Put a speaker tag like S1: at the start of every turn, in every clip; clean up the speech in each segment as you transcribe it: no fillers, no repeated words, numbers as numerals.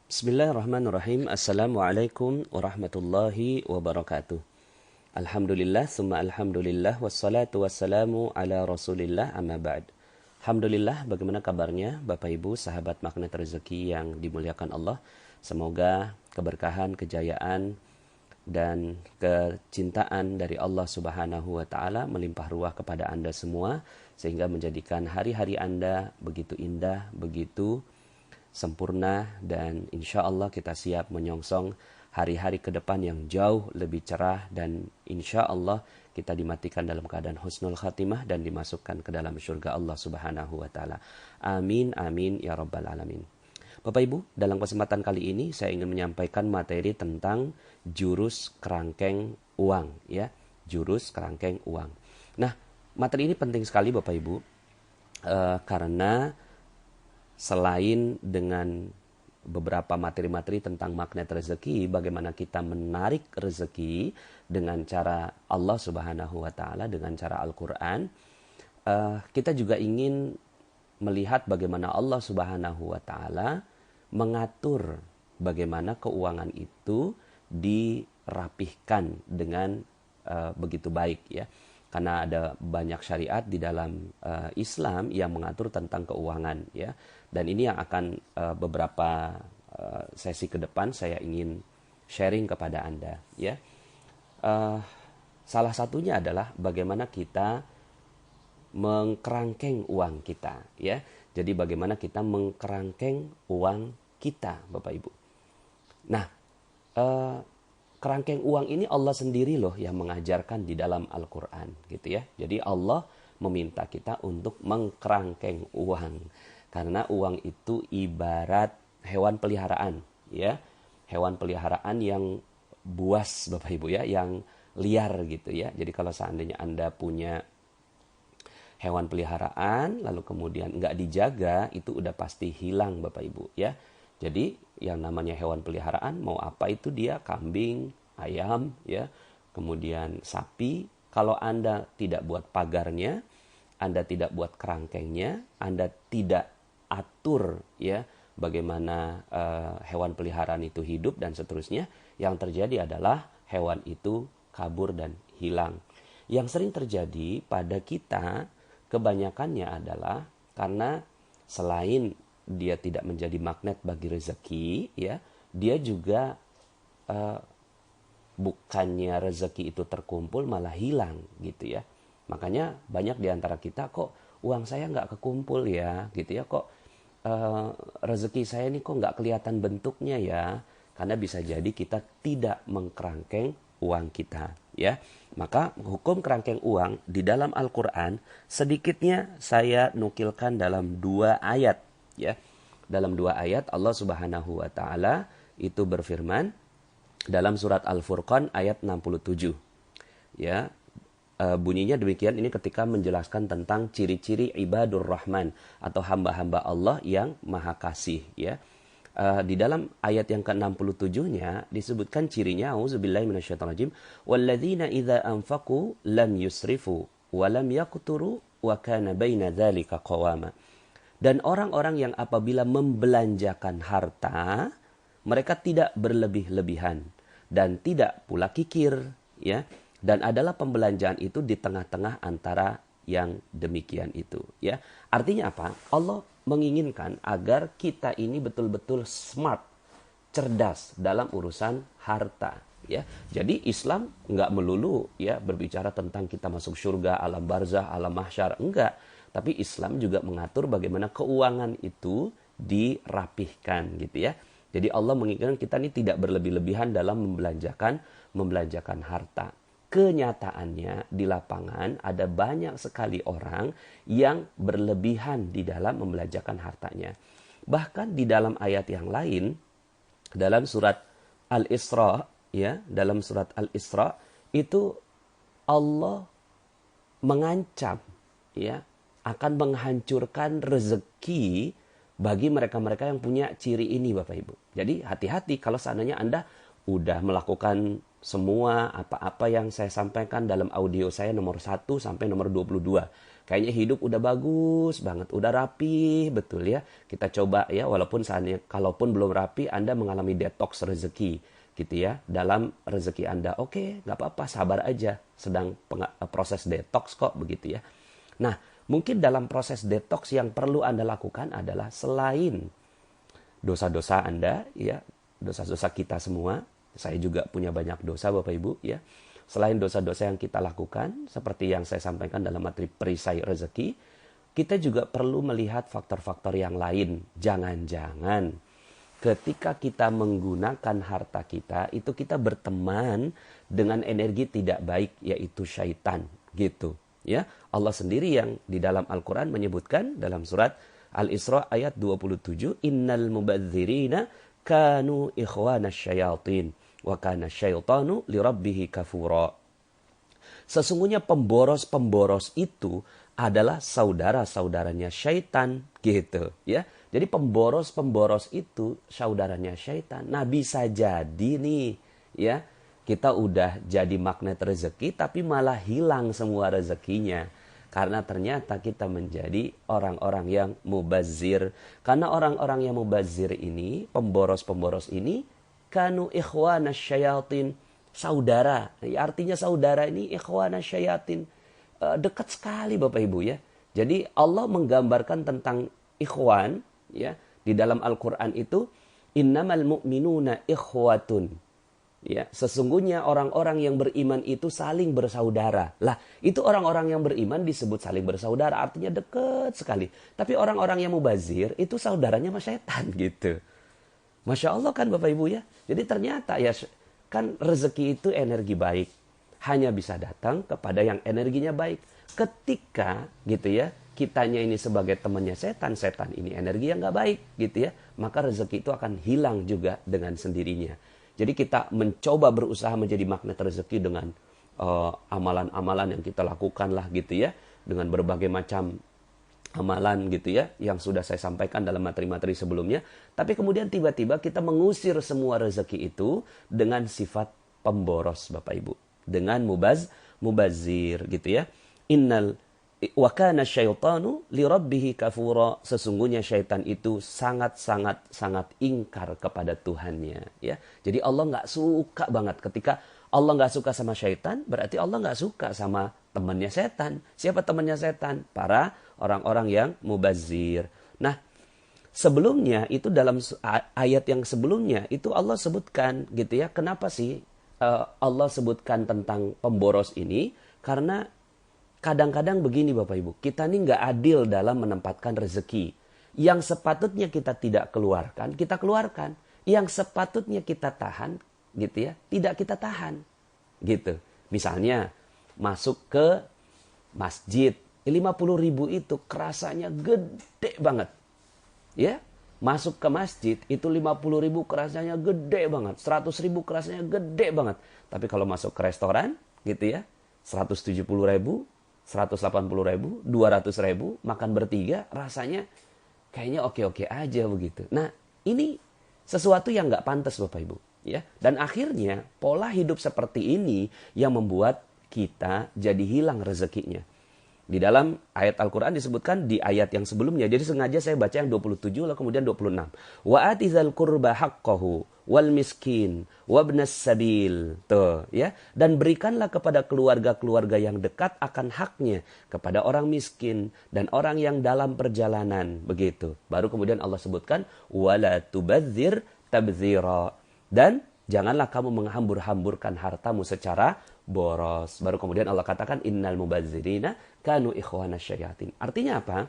S1: Bismillahirrahmanirrahim. Assalamualaikum warahmatullahi wabarakatuh. Alhamdulillah, summa alhamdulillah, wassalatu wassalamu ala rasulillah, amma ba'd. Alhamdulillah, bagaimana kabarnya Bapak Ibu, sahabat magnet rezeki yang dimuliakan Allah. Semoga keberkahan, kejayaan, dan kecintaan dari Allah Subhanahu wa Ta'ala melimpah ruah kepada Anda semua, sehingga menjadikan hari-hari Anda begitu indah, begitu sempurna, dan insya Allah kita siap menyongsong hari-hari ke depan yang jauh lebih cerah, dan insya Allah kita dimatikan dalam keadaan husnul khatimah dan dimasukkan ke dalam surga Allah Subhanahu wa Ta'ala. Amin, amin, ya rabbal alamin. Bapak Ibu, dalam kesempatan kali ini saya ingin menyampaikan materi tentang jurus kerangkeng uang, ya, jurus kerangkeng uang. Nah, materi ini penting sekali Bapak Ibu, karena selain dengan beberapa materi-materi tentang magnet rezeki, bagaimana kita menarik rezeki dengan cara Allah Subhanahu wa Ta'ala, dengan cara Al-Quran, kita juga ingin melihat bagaimana Allah Subhanahu wa Ta'ala mengatur bagaimana keuangan itu dirapihkan dengan begitu baik, ya. Karena ada banyak syariat di dalam Islam yang mengatur tentang keuangan, ya. Dan ini yang akan beberapa sesi ke depan saya ingin sharing kepada Anda, ya. Salah satunya adalah bagaimana kita mengkerangkeng uang kita, ya. Jadi bagaimana kita mengkerangkeng uang kita, Bapak Ibu. Nah, kerangkeng uang ini Allah sendiri loh yang mengajarkan di dalam Al-Quran, gitu ya. Jadi Allah meminta kita untuk mengkerangkeng uang, karena uang itu ibarat hewan peliharaan, ya, hewan peliharaan yang buas, Bapak Ibu, ya, yang liar gitu ya. Jadi kalau seandainya Anda punya hewan peliharaan lalu kemudian nggak dijaga, itu udah pasti hilang Bapak Ibu, ya. Jadi yang namanya hewan peliharaan, mau apa itu dia, kambing, ayam, ya, kemudian sapi, kalau Anda tidak buat pagarnya, Anda tidak buat kerangkengnya, Anda tidak atur, ya, bagaimana hewan peliharaan itu hidup dan seterusnya, yang terjadi adalah hewan itu kabur dan hilang. Yang sering terjadi pada kita kebanyakannya adalah karena selain dia tidak menjadi magnet bagi rezeki, ya, dia juga bukannya rezeki itu terkumpul malah hilang, gitu ya. Makanya banyak di antara kita, kok uang saya nggak kekumpul ya, gitu ya, kok rezeki saya ini kok nggak kelihatan bentuknya ya, karena bisa jadi kita tidak mengkerangkeng uang kita, ya. Maka hukum kerangkeng uang di dalam Al-Quran sedikitnya saya nukilkan dalam 2 ayat, ya. Dalam 2 ayat Allah Subhanahu wa Ta'ala itu berfirman dalam surat Al-Furqan ayat 67, ya. Bunyinya demikian, ini ketika menjelaskan tentang ciri-ciri ibadur rahman atau hamba-hamba Allah yang maha kasih, ya. Di dalam ayat yang ke-67-nya disebutkan cirinya, auzubillahi minasyaitonirrajim, walladzina idza anfaqu lam yusrifu wa lam yaqturu wa kana baina dzalika qawama. Dan orang-orang yang apabila membelanjakan harta, mereka tidak berlebih-lebihan dan tidak pula kikir, ya. Dan adalah pembelanjaan itu di tengah-tengah antara yang demikian itu, ya. Artinya apa? Allah menginginkan agar kita ini betul-betul smart, cerdas dalam urusan harta, ya. Jadi Islam nggak melulu, ya, berbicara tentang kita masuk surga, alam barzah, alam mahsyar, enggak. Tapi Islam juga mengatur bagaimana keuangan itu dirapihkan, gitu ya. Jadi Allah menginginkan kita ini tidak berlebih-lebihan dalam membelanjakan harta. Kenyataannya di lapangan ada banyak sekali orang yang berlebihan di dalam membelanjakan hartanya. Bahkan di dalam ayat yang lain, dalam surat Al-Isra, ya, dalam surat Al-Isra itu Allah mengancam, ya, akan menghancurkan rezeki bagi mereka-mereka yang punya ciri ini, Bapak Ibu. Jadi hati-hati kalau seandainya Anda udah melakukan semua apa-apa yang saya sampaikan dalam audio saya nomor 1 sampai nomor 22. kayaknya hidup udah bagus banget, udah rapi, betul ya. Kita coba ya, walaupun saatnya, kalaupun belum rapi, Anda mengalami detox rezeki, gitu ya. Dalam rezeki Anda, oke, nggak apa-apa, sabar aja, sedang proses detox kok, begitu ya. Nah, mungkin dalam proses detox yang perlu Anda lakukan adalah selain dosa-dosa Anda, ya, dosa-dosa kita semua, saya juga punya banyak dosa Bapak Ibu, ya. Selain dosa-dosa yang kita lakukan, seperti yang saya sampaikan dalam materi perisai rezeki, kita juga perlu melihat faktor-faktor yang lain. Jangan-jangan ketika kita menggunakan harta kita, itu kita berteman dengan energi tidak baik, yaitu syaitan, gitu. Ya, Allah sendiri yang di dalam Al-Quran menyebutkan dalam surat Al-Isra ayat 27, Innal mubadzirina kanu ikhwana syayatin wa kana syaitanu lirabbihi kafura. Sesungguhnya pemboros-pemboros itu adalah saudara-saudaranya syaitan, gitu ya. Jadi pemboros-pemboros itu saudaranya syaitan. Nah, bisa jadi nih ya, kita udah jadi magnet rezeki tapi malah hilang semua rezekinya. Karena ternyata kita menjadi orang-orang yang mubazir. Karena orang-orang yang mubazir ini, pemboros-pemboros ini, kanu ikhwana syayatin, saudara. Artinya saudara ini ikhwana syayatin. Dekat sekali Bapak Ibu ya. Jadi Allah menggambarkan tentang ikhwan ya, di dalam Al-Quran itu, innamal mu'minuna ikhwatun. Ya, sesungguhnya orang-orang yang beriman itu saling bersaudara. Lah, itu orang-orang yang beriman disebut saling bersaudara, artinya dekat sekali. Tapi orang-orang yang mubazir itu saudaranya sama setan gitu. Masya Allah kan Bapak Ibu ya. Jadi ternyata ya kan rezeki itu energi baik. Hanya bisa datang kepada yang energinya baik. Ketika gitu ya, kitanya ini sebagai temannya setan, setan ini energi yang gak baik gitu ya. Maka rezeki itu akan hilang juga dengan sendirinya. Jadi kita mencoba berusaha menjadi magnet rezeki dengan amalan-amalan yang kita lakukan lah gitu ya. Dengan berbagai macam amalan gitu ya, yang sudah saya sampaikan dalam materi-materi sebelumnya. Tapi kemudian tiba-tiba kita mengusir semua rezeki itu dengan sifat pemboros Bapak Ibu. Dengan mubazir gitu ya. Innal wa kana syaitanu lirabbihi kafura. Sesungguhnya syaitan itu sangat ingkar kepada Tuhannya ya. Jadi Allah nggak suka banget. Ketika Allah nggak suka sama syaitan, berarti Allah nggak suka sama temannya setan. Siapa temannya setan? Para orang-orang yang mubazir. Nah, sebelumnya itu dalam ayat yang sebelumnya itu Allah sebutkan gitu ya. Kenapa sih Allah sebutkan tentang pemboros ini? Karena kadang-kadang begini Bapak Ibu, kita ini nggak adil dalam menempatkan rezeki. Yang sepatutnya kita tidak keluarkan, kita keluarkan. Yang sepatutnya kita tahan, gitu ya, tidak kita tahan. Gitu. Misalnya, masuk ke masjid, 50.000 itu kerasanya gede banget. Ya, masuk ke masjid, itu 50.000 kerasanya gede banget. 100.000 kerasanya gede banget. Tapi kalau masuk ke restoran, gitu ya, 170.000, 180.000, 200.000, makan bertiga, rasanya kayaknya oke-oke aja begitu. Nah, ini sesuatu yang nggak pantas Bapak Ibu. Ya. Dan akhirnya pola hidup seperti ini yang membuat kita jadi hilang rezekinya. Di dalam ayat Al-Quran disebutkan di ayat yang sebelumnya. Jadi sengaja saya baca yang 27 lalu kemudian 26. Wa atizal qurba haqqahu wal miskin wabnas sabil. Tuh, ya. Dan berikanlah kepada keluarga-keluarga yang dekat akan haknya kepada orang miskin dan orang yang dalam perjalanan. Begitu. Baru kemudian Allah sebutkan wala tubadzir tabdzira. Dan janganlah kamu menghambur-hamburkan hartamu secara boros. Baru kemudian Allah katakan innal mubadzirina kanu ikhwana syayatin. Artinya apa?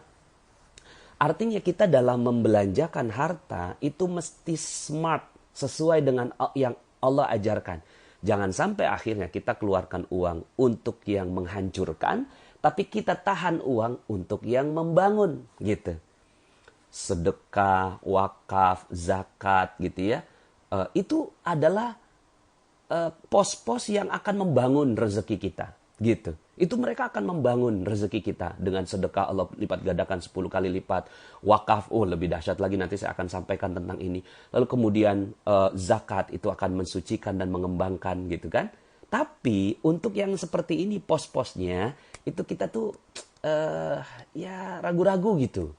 S1: Artinya kita dalam membelanjakan harta itu mesti smart, sesuai dengan yang Allah ajarkan. Jangan sampai akhirnya kita keluarkan uang untuk yang menghancurkan, tapi kita tahan uang untuk yang membangun gitu. Sedekah, wakaf, zakat gitu ya. Itu adalah pos-pos yang akan membangun rezeki kita gitu. Itu mereka akan membangun rezeki kita dengan sedekah Allah lipat gandakan 10 kali lipat. Wakaf, lebih dahsyat lagi nanti saya akan sampaikan tentang ini. Lalu kemudian zakat itu akan mensucikan dan mengembangkan gitu kan. Tapi untuk yang seperti ini pos-posnya itu kita tuh ya ragu-ragu gitu.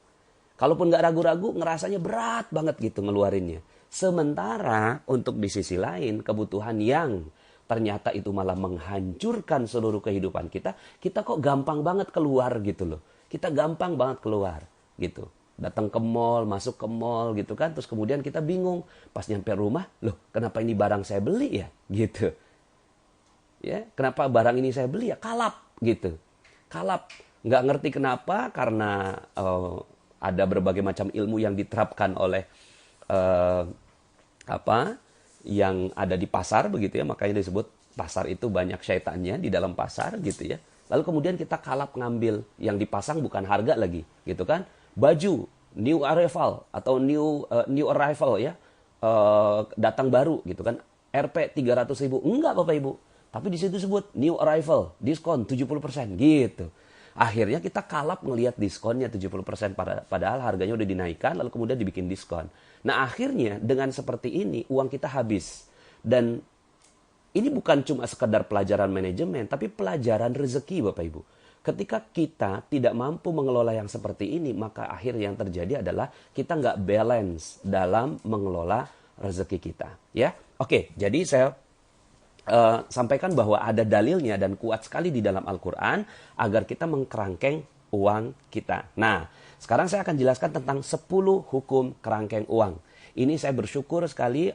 S1: Kalaupun nggak ragu-ragu, ngerasanya berat banget gitu ngeluarinnya. Sementara untuk di sisi lain, kebutuhan yang ternyata itu malah menghancurkan seluruh kehidupan kita, kita kok gampang banget keluar gitu loh. Kita gampang banget keluar gitu. Datang ke mall, masuk ke mall gitu kan, terus kemudian kita bingung. Pas nyampe rumah, loh kenapa ini barang saya beli ya? Gitu. Ya, kenapa barang ini saya beli ya? Kalap gitu. Kalap. Nggak ngerti kenapa, karena ada berbagai macam ilmu yang diterapkan oleh eh, apa yang ada di pasar begitu ya, makanya disebut pasar itu banyak syaitannya di dalam pasar gitu ya. Lalu kemudian kita kalap ngambil yang dipasang bukan harga lagi gitu kan, baju new arrival atau new arrival ya, datang baru gitu kan, Rp 300.000, enggak Bapak Ibu, tapi di situ sebut new arrival, diskon 70% gitu. Akhirnya kita kalap ngelihat diskonnya 70%, padahal harganya udah dinaikkan lalu kemudian dibikin diskon. Nah akhirnya dengan seperti ini uang kita habis. Dan ini bukan cuma sekedar pelajaran manajemen, tapi pelajaran rezeki Bapak Ibu. Ketika kita tidak mampu mengelola yang seperti ini, maka akhir yang terjadi adalah kita nggak balance dalam mengelola rezeki kita. Ya, oke. Jadi saya sampaikan bahwa ada dalilnya dan kuat sekali di dalam Al-Quran agar kita mengkerangkeng uang kita. Nah, sekarang saya akan jelaskan tentang 10 hukum kerangkeng uang. Ini saya bersyukur sekali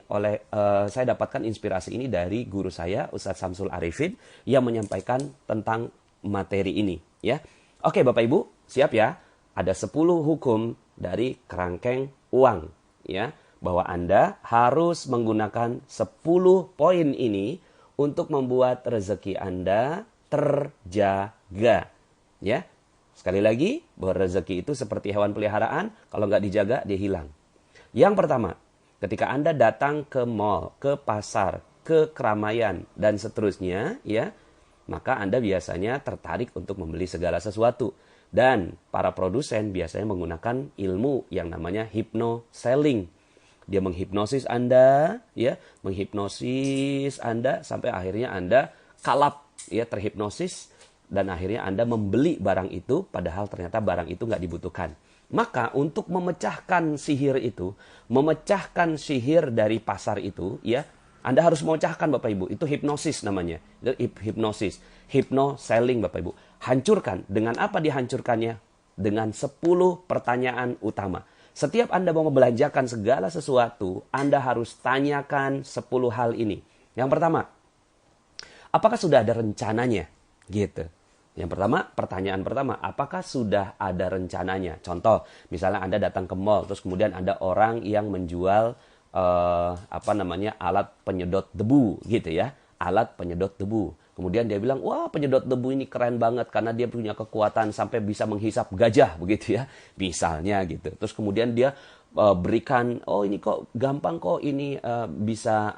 S1: saya dapatkan inspirasi ini dari guru saya, Ustadz Samsul Arifin, yang menyampaikan tentang materi ini. Ya, oke Bapak Ibu, siap ya? Ada 10 hukum dari kerangkeng uang. Ya, bahwa Anda harus menggunakan 10 poin ini untuk membuat rezeki Anda terjaga. Ya, sekali lagi, bahwa rezeki itu seperti hewan peliharaan, kalau nggak dijaga, dia hilang. Yang pertama, ketika Anda datang ke mall, ke pasar, ke keramaian, dan seterusnya, ya, maka Anda biasanya tertarik untuk membeli segala sesuatu. Dan para produsen biasanya menggunakan ilmu yang namanya hypno selling. Dia menghipnosis Anda, ya, menghipnosis Anda sampai akhirnya Anda kalap, ya, terhipnosis, dan akhirnya Anda membeli barang itu padahal ternyata barang itu nggak dibutuhkan. Maka untuk memecahkan sihir itu, memecahkan sihir dari pasar itu, ya, Anda harus memecahkan Bapak Ibu. Itu hipnosis namanya. Itu hipnosis, hypno selling Bapak Ibu. Hancurkan. Dengan apa dihancurkannya? Dengan 10 pertanyaan utama. Setiap Anda mau membelanjakan segala sesuatu, Anda harus tanyakan 10 hal ini. Yang pertama, apakah sudah ada rencananya? Gitu. Yang pertama, pertanyaan pertama, apakah sudah ada rencananya? Contoh, misalnya Anda datang ke mall, terus kemudian ada orang yang menjual alat penyedot debu, gitu ya. Alat penyedot debu. Kemudian dia bilang, wah penyedot debu ini keren banget karena dia punya kekuatan sampai bisa menghisap gajah begitu ya. Misalnya gitu. Terus kemudian dia berikan, oh ini kok gampang kok ini bisa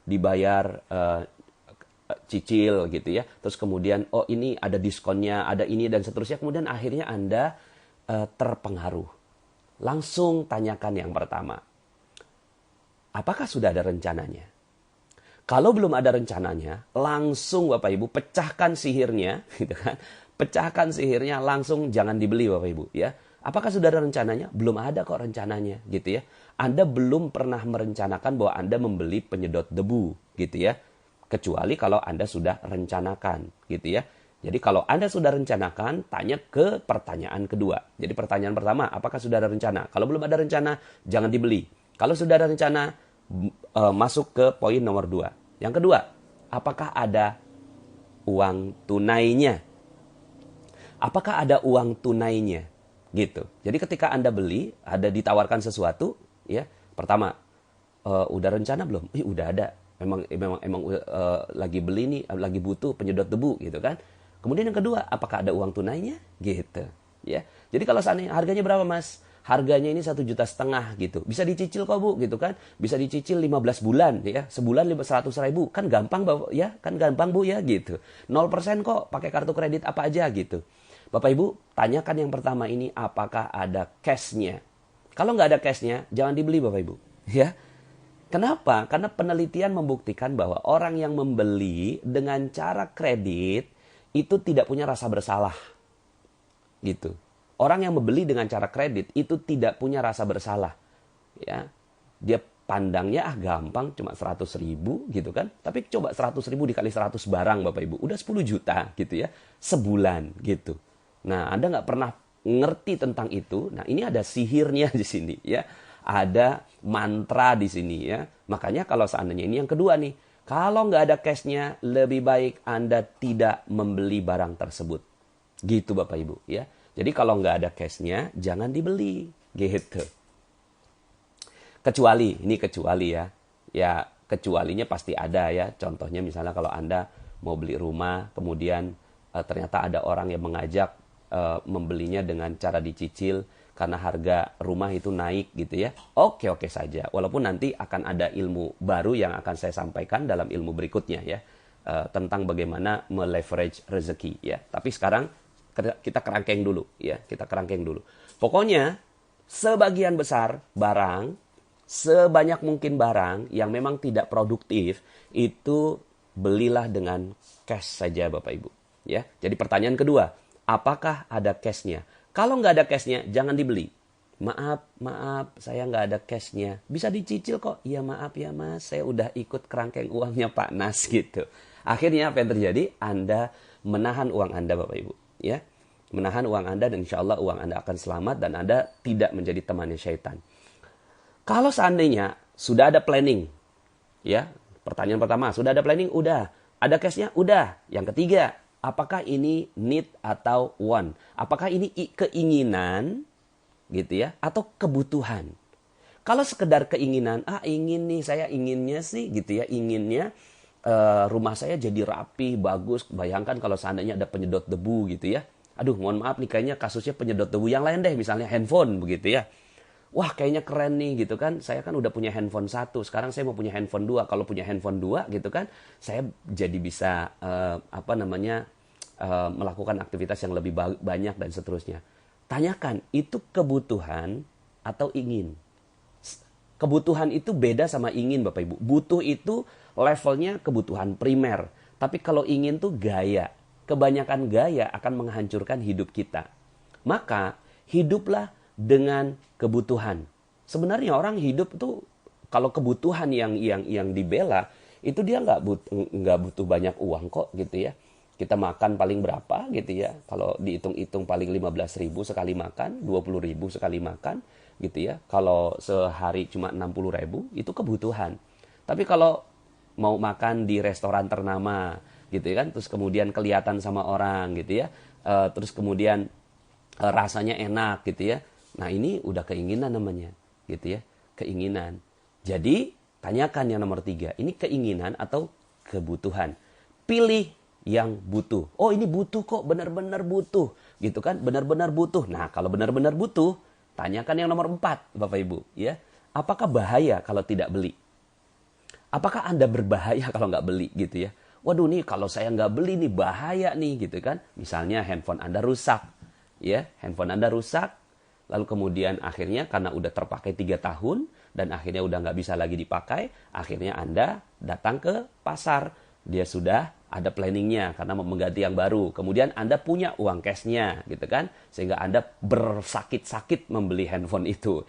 S1: dibayar cicil gitu ya. Terus kemudian, oh ini ada diskonnya, ada ini dan seterusnya. Kemudian akhirnya Anda terpengaruh. Langsung tanyakan yang pertama. Apakah sudah ada rencananya? Kalau belum ada rencananya, langsung Bapak Ibu pecahkan sihirnya, gitu kan? Pecahkan sihirnya, langsung jangan dibeli Bapak Ibu, ya. Apakah sudah ada rencananya? Belum ada kok rencananya, gitu ya. Anda belum pernah merencanakan bahwa Anda membeli penyedot debu, gitu ya. Kecuali kalau Anda sudah rencanakan, gitu ya. Jadi kalau Anda sudah rencanakan, tanya ke pertanyaan kedua. Jadi pertanyaan pertama, apakah sudah ada rencana? Kalau belum ada rencana, jangan dibeli. Kalau sudah ada rencana, masuk ke poin nomor 2. Yang kedua, apakah ada uang tunainya? Apakah ada uang tunainya? Gitu. Jadi ketika Anda beli, ada ditawarkan sesuatu, ya. Pertama, udah rencana belum? Udah ada. Memang lagi beli nih, lagi butuh penyedot debu gitu kan. Kemudian yang kedua, apakah ada uang tunainya? Gitu, ya. Jadi kalau seandainya harganya berapa, Mas? Harganya ini 1,5 juta gitu. Bisa dicicil kok Bu gitu kan. Bisa dicicil 15 bulan ya. Sebulan 100.000. Kan gampang ya. Kan gampang Bu ya gitu. 0% kok pakai kartu kredit apa aja gitu. Bapak Ibu tanyakan yang pertama ini apakah ada cashnya. Kalau nggak ada cashnya jangan dibeli Bapak Ibu. Ya. Kenapa? Karena penelitian membuktikan bahwa orang yang membeli dengan cara kredit itu tidak punya rasa bersalah. gitu. Orang yang membeli dengan cara kredit itu tidak punya rasa bersalah. Ya, dia pandangnya gampang cuma 100.000 gitu kan. Tapi coba 100.000 dikali 100 barang Bapak Ibu, udah 10 juta gitu ya, sebulan gitu. Nah, Anda nggak pernah ngerti tentang itu. Nah, ini ada sihirnya di sini ya. Ada mantra di sini ya. Makanya kalau seandainya ini yang kedua nih, kalau nggak ada cashnya, lebih baik Anda tidak membeli barang tersebut. Gitu Bapak Ibu ya. Jadi kalau nggak ada cashnya, jangan dibeli gitu. Kecuali, ini kecuali ya. Ya, kecualinya pasti ada ya. Contohnya misalnya kalau Anda mau beli rumah, kemudian ternyata ada orang yang mengajak membelinya dengan cara dicicil karena harga rumah itu naik gitu ya. Oke saja. Walaupun nanti akan ada ilmu baru yang akan saya sampaikan dalam ilmu berikutnya ya. Tentang bagaimana meleverage rezeki ya. Tapi sekarang kita kerangkeng dulu ya. Kita kerangkeng dulu. Pokoknya sebagian besar barang, sebanyak mungkin barang yang memang tidak produktif itu belilah dengan cash saja Bapak Ibu ya. Jadi pertanyaan kedua, apakah ada cashnya? Kalau nggak ada cashnya, jangan dibeli. Maaf, saya nggak ada cashnya. Bisa dicicil kok. Ya maaf ya mas, saya udah ikut kerangkeng uangnya Pak Nas gitu. Akhirnya apa yang terjadi? Anda menahan uang Anda Bapak Ibu ya. Menahan uang Anda dan insya Allah uang Anda akan selamat dan Anda tidak menjadi temannya syaitan. Kalau seandainya sudah ada planning, ya, pertanyaan pertama, sudah ada planning? Udah. Ada cashnya? Udah. Yang ketiga, apakah ini need atau want? Apakah ini keinginan, gitu ya, atau kebutuhan? Kalau sekedar keinginan, ingin nih, saya inginnya sih, gitu ya, inginnya rumah saya jadi rapi, bagus. Bayangkan kalau seandainya ada penyedot debu, gitu ya. Aduh, mohon maaf nih, kayaknya kasusnya penyedot debu. Yang lain deh, misalnya handphone, begitu ya. Wah kayaknya keren nih gitu kan. Saya kan udah punya handphone 1. Sekarang saya mau punya handphone 2. Kalau punya handphone 2 gitu kan, saya jadi bisa melakukan aktivitas yang lebih banyak dan seterusnya. Tanyakan, itu kebutuhan atau ingin? Kebutuhan itu beda sama ingin Bapak Ibu. Butuh itu levelnya kebutuhan primer. Tapi kalau ingin tuh gaya. Kebanyakan gaya akan menghancurkan hidup kita. Maka hiduplah dengan kebutuhan. Sebenarnya orang hidup tuh kalau kebutuhan yang dibela itu dia nggak butuh banyak uang kok gitu ya. Kita makan paling berapa gitu ya. Kalau dihitung-hitung paling 15.000 sekali makan, 20.000 sekali makan gitu ya. Kalau sehari cuma 60.000 itu kebutuhan. Tapi kalau mau makan di restoran ternama gitu ya kan, terus kemudian kelihatan sama orang gitu ya, terus kemudian rasanya enak gitu ya. Nah ini udah keinginan namanya gitu ya, keinginan. Jadi tanyakan yang nomor 3, ini keinginan atau kebutuhan. Pilih yang butuh. Oh ini butuh kok, benar-benar butuh gitu kan, benar-benar butuh. Nah kalau benar-benar butuh, tanyakan yang nomor 4 Bapak Ibu ya. Apakah bahaya kalau tidak beli? Apakah Anda berbahaya kalau nggak beli gitu ya? Waduh nih kalau saya nggak beli nih bahaya nih gitu kan. Misalnya handphone Anda rusak ya, handphone Anda rusak. Lalu kemudian akhirnya karena udah terpakai 3 tahun dan akhirnya udah nggak bisa lagi dipakai, akhirnya Anda datang ke pasar. Dia sudah ada planningnya karena mau mengganti yang baru. Kemudian Anda punya uang cashnya gitu kan, sehingga Anda bersakit-sakit membeli handphone itu.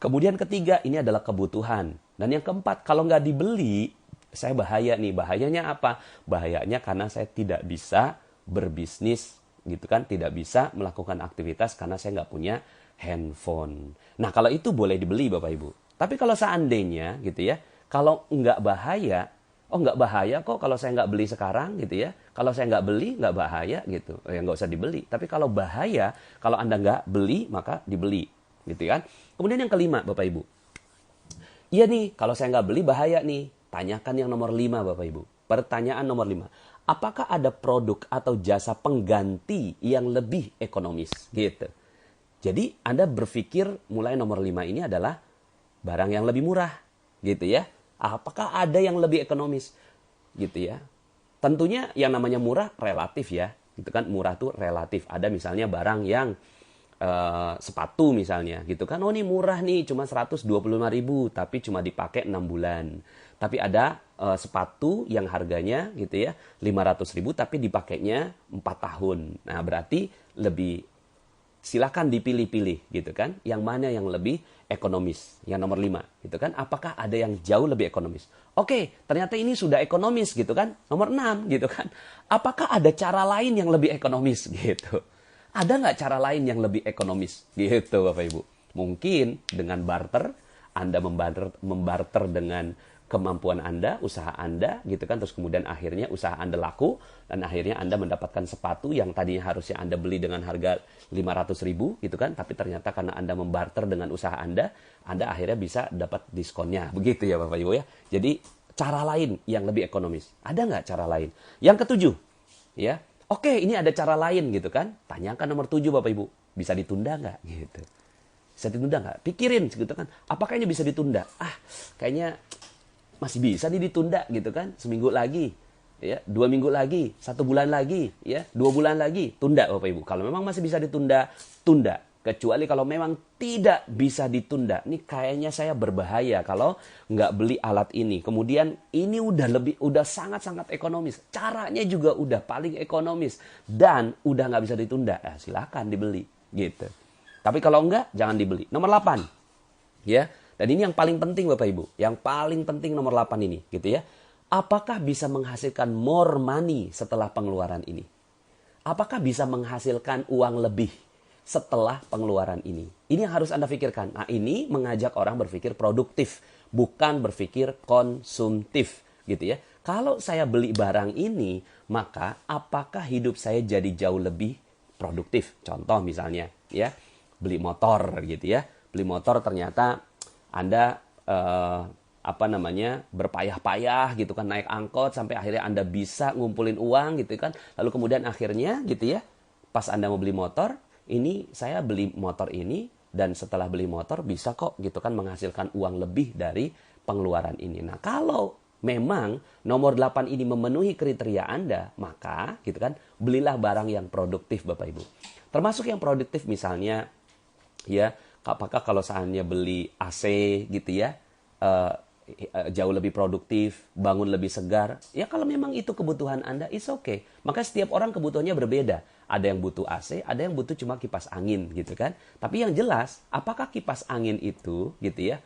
S1: Kemudian ketiga, ini adalah kebutuhan. Dan yang keempat, kalau nggak dibeli, saya bahaya nih. Bahayanya apa? Bahayanya karena saya tidak bisa berbisnis gitu kan, tidak bisa melakukan aktivitas karena saya nggak punya handphone. Nah kalau itu boleh dibeli Bapak Ibu. Tapi kalau seandainya gitu ya, kalau nggak bahaya, nggak bahaya kok kalau saya nggak beli sekarang gitu ya. Kalau saya nggak beli nggak bahaya gitu, ya nggak usah dibeli. Tapi kalau bahaya, kalau Anda nggak beli maka dibeli gitu kan. Kemudian yang kelima Bapak Ibu, iya nih kalau saya nggak beli bahaya nih. Tanyakan yang nomor 5 Bapak Ibu. Pertanyaan nomor 5. Apakah ada produk atau jasa pengganti yang lebih ekonomis? Gitu. Jadi Anda berpikir mulai nomor 5 ini adalah barang yang lebih murah. Gitu ya. Apakah ada yang lebih ekonomis? Gitu ya. Tentunya yang namanya murah relatif ya. Gitu kan, murah tuh relatif. Ada misalnya barang yang sepatu misalnya gitu kan. Oh ini murah nih cuma 125.000 tapi cuma dipakai 6 bulan. Tapi ada sepatu yang harganya gitu ya 500.000 tapi dipakainya 4 tahun. Nah berarti lebih Silakan dipilih-pilih gitu kan. Yang mana yang lebih ekonomis? Yang nomor 5 gitu kan. Apakah ada yang jauh lebih ekonomis? Oke, ternyata ini sudah ekonomis gitu kan. Nomor 6 gitu kan. Apakah ada cara lain yang lebih ekonomis gitu? Ada nggak cara lain yang lebih ekonomis gitu Bapak Ibu? Mungkin dengan barter, Anda membarter dengan kemampuan Anda, usaha Anda gitu kan. Terus kemudian akhirnya usaha Anda laku dan akhirnya Anda mendapatkan sepatu yang tadinya harusnya Anda beli dengan harga 500.000 gitu kan. Tapi ternyata karena Anda membarter dengan usaha Anda akhirnya bisa dapat diskonnya. Begitu ya Bapak Ibu ya. Jadi cara lain yang lebih ekonomis. Ada nggak cara lain? Yang ketujuh, ya. Oke, ini ada cara lain gitu kan. Tanyakan nomor 7 Bapak Ibu. Bisa ditunda nggak gitu? Bisa ditunda nggak? Pikirin gitu kan. Apakah ini bisa ditunda? Kayaknya masih bisa nih ditunda gitu kan. Seminggu lagi, ya, 2 minggu lagi, 1 bulan lagi, ya, 2 bulan lagi. Tunda Bapak Ibu. Kalau memang masih bisa ditunda, tunda. Kecuali kalau memang tidak bisa ditunda. Ini kayaknya saya berbahaya kalau nggak beli alat ini. Kemudian ini udah sangat-sangat ekonomis. Caranya juga udah paling ekonomis. Dan udah nggak bisa ditunda. Silakan dibeli. Gitu. Tapi kalau enggak, jangan dibeli. Nomor 8. Ya. Dan ini yang paling penting Bapak Ibu. Yang paling penting nomor 8 ini. Gitu ya. Apakah bisa menghasilkan more money setelah pengeluaran ini? Apakah bisa menghasilkan uang lebih setelah pengeluaran ini? Ini yang harus Anda pikirkan. Nah, ini mengajak orang berpikir produktif, bukan berpikir konsumtif, gitu ya. Kalau saya beli barang ini, maka apakah hidup saya jadi jauh lebih produktif? Contoh misalnya, ya, beli motor, gitu ya. Beli motor ternyata Anda berpayah-payah gitu kan, naik angkot sampai akhirnya Anda bisa ngumpulin uang gitu kan. Lalu kemudian akhirnya gitu ya, pas Anda mau beli motor, ini saya beli motor ini dan setelah beli motor bisa kok gitu kan menghasilkan uang lebih dari pengeluaran ini. Nah, kalau memang nomor 8 ini memenuhi kriteria Anda, maka gitu kan belilah barang yang produktif Bapak Ibu. Termasuk yang produktif misalnya ya, apakah kalau seandainya beli AC gitu ya, jauh lebih produktif, bangun lebih segar. Ya kalau memang itu kebutuhan Anda, it's okay. Maka setiap orang kebutuhannya berbeda. Ada yang butuh AC, ada yang butuh cuma kipas angin gitu kan. Tapi yang jelas, apakah kipas angin itu gitu ya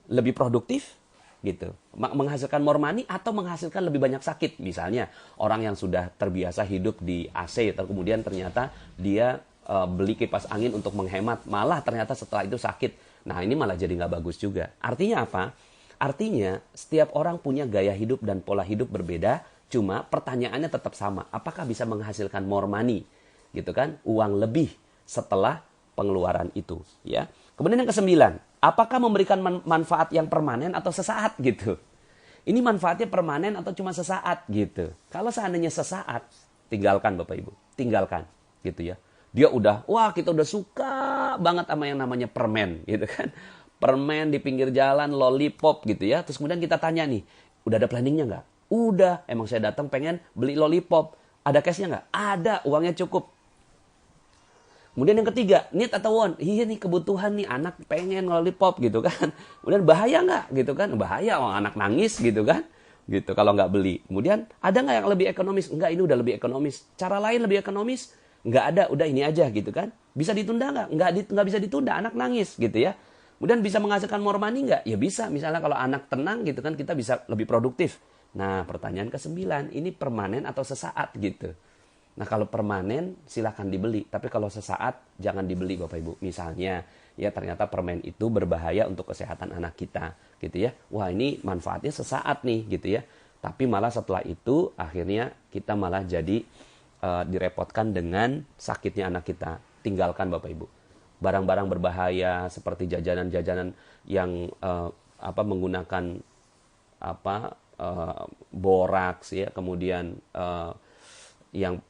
S1: lebih produktif gitu, menghasilkan more money atau menghasilkan lebih banyak sakit? Misalnya orang yang sudah terbiasa hidup di AC, kemudian ternyata dia beli kipas angin untuk menghemat, malah ternyata setelah itu sakit. Nah ini malah jadi nggak bagus juga. Artinya apa? Artinya setiap orang punya gaya hidup dan pola hidup berbeda, cuma pertanyaannya tetap sama. Apakah bisa menghasilkan more money? Gitu kan? Uang lebih setelah pengeluaran itu. Ya. Kemudian yang ke-9, apakah memberikan manfaat yang permanen atau sesaat gitu? Ini manfaatnya permanen atau cuma sesaat gitu? Kalau seandainya sesaat, tinggalkan Bapak Ibu. Tinggalkan gitu ya. Dia udah, wah kita udah suka banget sama yang namanya permen gitu kan. Permen di pinggir jalan, lollipop gitu ya. Terus kemudian kita tanya nih, udah ada planningnya nggak? Udah, emang saya datang pengen beli lollipop. Ada cashnya nggak? Ada, uangnya cukup. Kemudian yang ketiga, need atau want? Iya nih kebutuhan nih, anak pengen lollipop gitu kan. Kemudian bahaya nggak gitu kan? Bahaya, orang anak nangis gitu kan. Gitu kalau nggak beli. Kemudian ada nggak yang lebih ekonomis? Enggak, ini udah lebih ekonomis. Cara lain lebih ekonomis? Nggak ada, udah ini aja gitu kan. Bisa ditunda nggak? Nggak bisa ditunda, anak nangis gitu ya. Kemudian bisa menghasilkan more money nggak? Ya bisa, misalnya kalau anak tenang gitu kan kita bisa lebih produktif. Nah pertanyaan ke-9, ini permanen atau sesaat gitu. Nah kalau permanen silakan dibeli, tapi kalau sesaat jangan dibeli Bapak Ibu. Misalnya ya ternyata permen itu berbahaya untuk kesehatan anak kita gitu ya. Wah ini manfaatnya sesaat nih gitu ya. Tapi malah setelah itu akhirnya kita malah jadi direpotkan dengan sakitnya anak kita. Tinggalkan Bapak Ibu. Barang-barang berbahaya seperti jajanan-jajanan yang menggunakan boraks ya, kemudian yang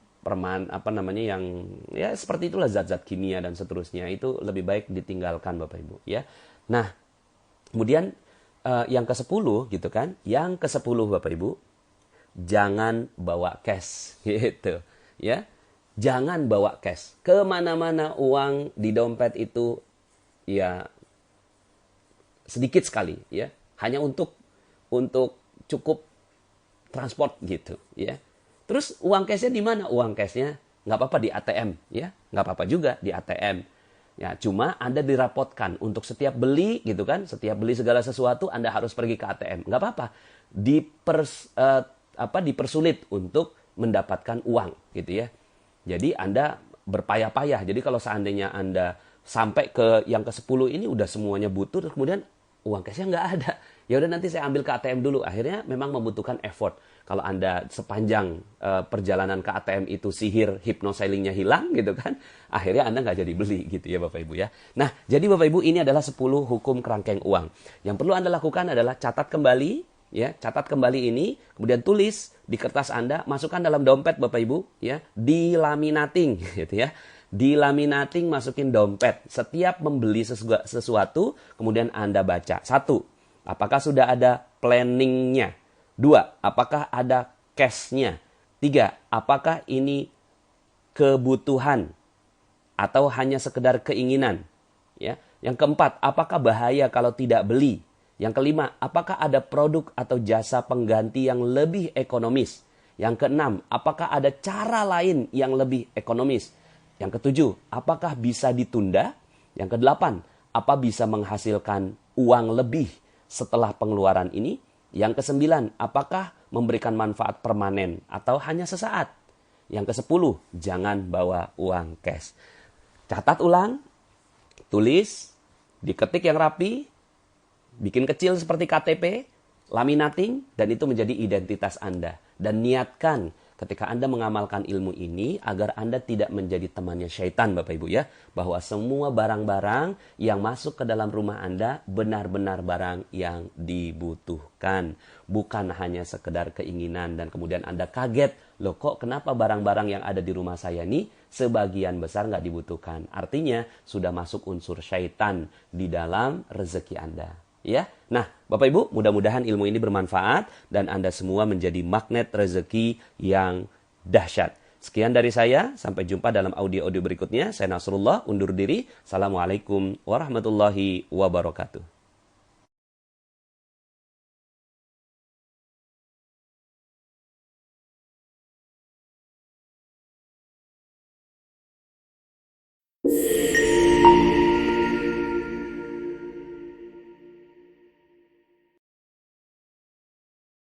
S1: yang ya seperti itulah zat-zat kimia dan seterusnya, itu lebih baik ditinggalkan Bapak Ibu ya. Nah, kemudian yang ke-10 gitu kan. Yang ke-10 Bapak Ibu, jangan bawa cash gitu ya. Jangan bawa cash. Kemana-mana uang di dompet itu ya sedikit sekali ya. Hanya untuk cukup transport gitu ya. Terus uang cashnya di mana? Uang cashnya nggak apa-apa di ATM, ya, nggak apa-apa juga di ATM. Ya, cuma Anda dirapotkan untuk setiap beli gitu kan, setiap beli segala sesuatu Anda harus pergi ke ATM. Nggak apa-apa. Dipersulit untuk mendapatkan uang gitu ya. Jadi Anda berpayah-payah. Jadi kalau seandainya Anda sampai ke yang ke-10 ini udah semuanya butuh, terus kemudian uang cashnya nggak ada. Ya udah nanti saya ambil ke ATM dulu. Akhirnya memang membutuhkan effort. Kalau Anda sepanjang perjalanan ke ATM itu sihir hypnosailingnya hilang gitu kan, akhirnya Anda nggak jadi beli gitu ya Bapak Ibu ya. Nah, jadi Bapak Ibu ini adalah 10 hukum kerangkeng uang. Yang perlu Anda lakukan adalah catat kembali, ya, catat kembali ini, kemudian tulis di kertas Anda, masukkan dalam dompet Bapak Ibu, ya, dilaminating gitu ya. Dilaminating, masukin dompet. Setiap membeli sesuatu, kemudian Anda baca. 1, apakah sudah ada planningnya? 2, apakah ada cash-nya? 3, apakah ini kebutuhan atau hanya sekedar keinginan? Ya. Yang keempat, apakah bahaya kalau tidak beli? Yang kelima, apakah ada produk atau jasa pengganti yang lebih ekonomis? Yang keenam, apakah ada cara lain yang lebih ekonomis? Yang ketujuh, apakah bisa ditunda? Yang kedelapan, apa bisa menghasilkan uang lebih setelah pengeluaran ini? Yang kesembilan, apakah memberikan manfaat permanen atau hanya sesaat? Yang kesepuluh, jangan bawa uang cash. Catat ulang, tulis, diketik yang rapi, bikin kecil seperti KTP, laminating, dan itu menjadi identitas Anda. Dan niatkan ketika Anda mengamalkan ilmu ini agar Anda tidak menjadi temannya syaitan Bapak Ibu ya. Bahwa semua barang-barang yang masuk ke dalam rumah Anda benar-benar barang yang dibutuhkan. Bukan hanya sekedar keinginan dan kemudian Anda kaget. Loh kok kenapa barang-barang yang ada di rumah saya ini sebagian besar nggak dibutuhkan. Artinya sudah masuk unsur syaitan di dalam rezeki Anda. Ya, nah Bapak Ibu, mudah-mudahan ilmu ini bermanfaat dan Anda semua menjadi magnet rezeki yang dahsyat. Sekian dari saya, sampai jumpa dalam audio-audio berikutnya. Saya Nasrullah, undur diri. Assalamualaikum warahmatullahi wabarakatuh.